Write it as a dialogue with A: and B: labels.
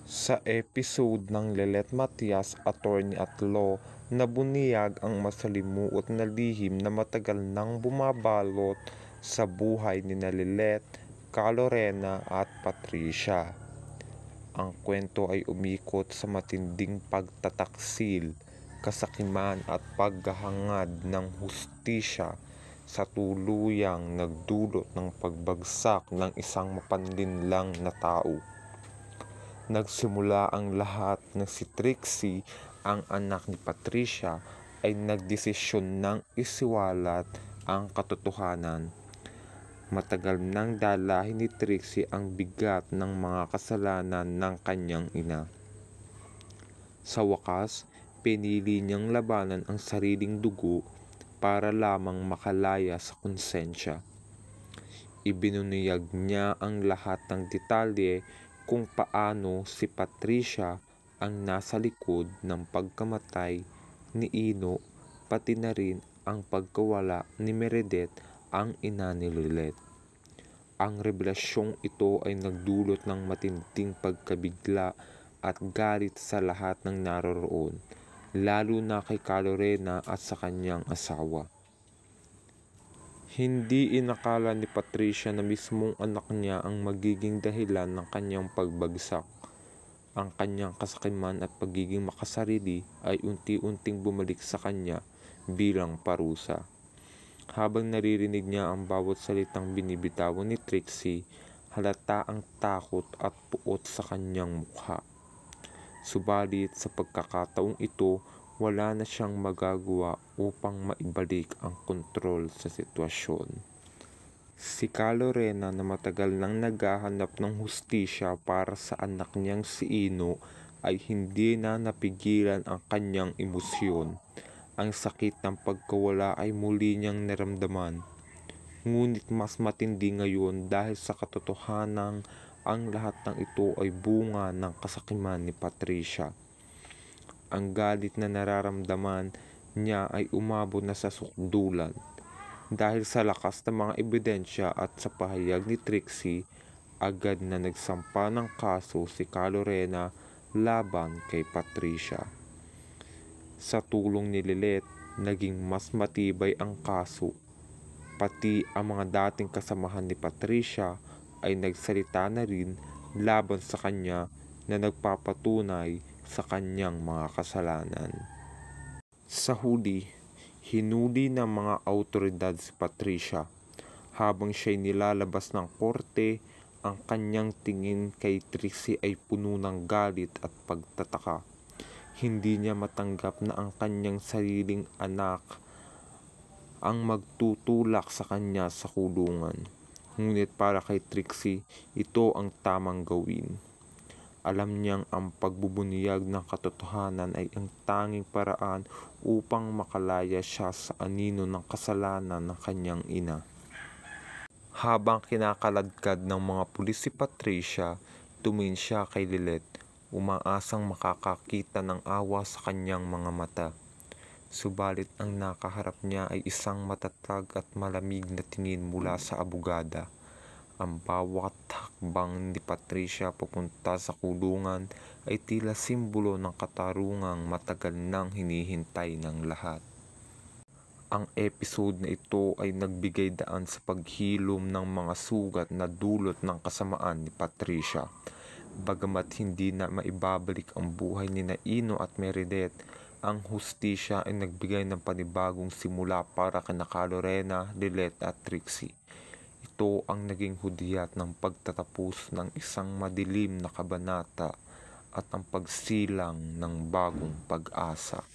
A: Sa episode ng Lelet Matias, Attorney at Law, nabuniyag ang masalimuot na lihim na matagal nang bumabalot sa buhay ni Lelet, Calorena at Patricia. Ang kwento ay umikot sa matinding pagtataksil, kasakiman at paghahangad ng hustisya sa tuluyang nagdulot ng pagbagsak ng isang mapanlinlang na tao. Nagsimula ang lahat na si Trixie, ang anak ni Patricia, ay nagdesisyon ng isiwalat ang katotohanan. Matagal nang dalahin ni Trixie ang bigat ng mga kasalanan ng kanyang ina. Sa wakas, pinili niyang labanan ang sariling dugo para lamang makalaya sa konsensya. Ibinunyag niya ang lahat ng detalye kung paano si Patricia ang nasa likod ng pagkamatay ni Ino, pati na rin ang pagkawala ni Meredith, ang ina ni Lelet. Ang revelasyong ito ay nagdulot ng matinding pagkabigla at galit sa lahat ng naroroon, lalo na kay Calorena at sa kanyang asawa. Hindi inakala ni Patricia na mismong anak niya ang magiging dahilan ng kanyang pagbagsak. Ang kanyang kasakiman at pagiging makasarili ay unti-unting bumalik sa kanya bilang parusa. Habang naririnig niya ang bawat salitang binibitawan ni Trixie, halata ang takot at puot sa kanyang mukha. Subalit sa pagkakataong ito, wala na siyang magagawa upang maibalik ang kontrol sa sitwasyon. Si Calorena, na matagal nang naghahanap ng hustisya para sa anak niyang si Ino, ay hindi na napigilan ang kanyang emosyon. Ang sakit ng pagkawala ay muli niyang naramdaman. Ngunit mas matindi ngayon dahil sa katotohanang ang lahat ng ito ay bunga ng kasakiman ni Patricia. Ang galit na nararamdaman niya ay umabot na sa sukdulan. Dahil sa lakas ng mga ebidensya at sa pahayag ni Trixie, agad na nagsampa ng kaso si Calorena laban kay Patricia. Sa tulong ni Lelet, naging mas matibay ang kaso. Pati ang mga dating kasamahan ni Patricia ay nagsalita na rin laban sa kanya na nagpapatunay sa kanyang mga kasalanan. Sa huli, hinuli ng mga awtoridad si Patricia. Habang siya'y nilalabas ng korte, ang kanyang tingin kay Trixie ay puno ng galit at pagtataka. Hindi niya matanggap na ang kanyang sariling anak ang magtutulak sa kanya sa kulungan. Ngunit para kay Trixie, ito ang tamang gawin. Alam niyang ang pagbubunyag ng katotohanan ay ang tanging paraan upang makalaya siya sa anino ng kasalanan ng kanyang ina. Habang kinakaladkad ng mga pulis si Patricia, tumingin siya kay Lelet, umaasang makakakita ng awa sa kanyang mga mata. Subalit ang nakaharap niya ay isang matatag at malamig na tingin mula sa abogada. Ang bawat hakbang ni Patricia papunta sa kulungan ay tila simbolo ng katarungang matagal nang hinihintay ng lahat. Ang episode na ito ay nagbigay daan sa paghilom ng mga sugat na dulot ng kasamaan ni Patricia. Bagamat hindi na maibabalik ang buhay ni Ino at Meredith, ang hustisya ay nagbigay ng panibagong simula para kina Calorena, Lelet at Trixie. Ito ang naging hudyat ng pagtatapos ng isang madilim na kabanata at ang pagsilang ng bagong pag-asa.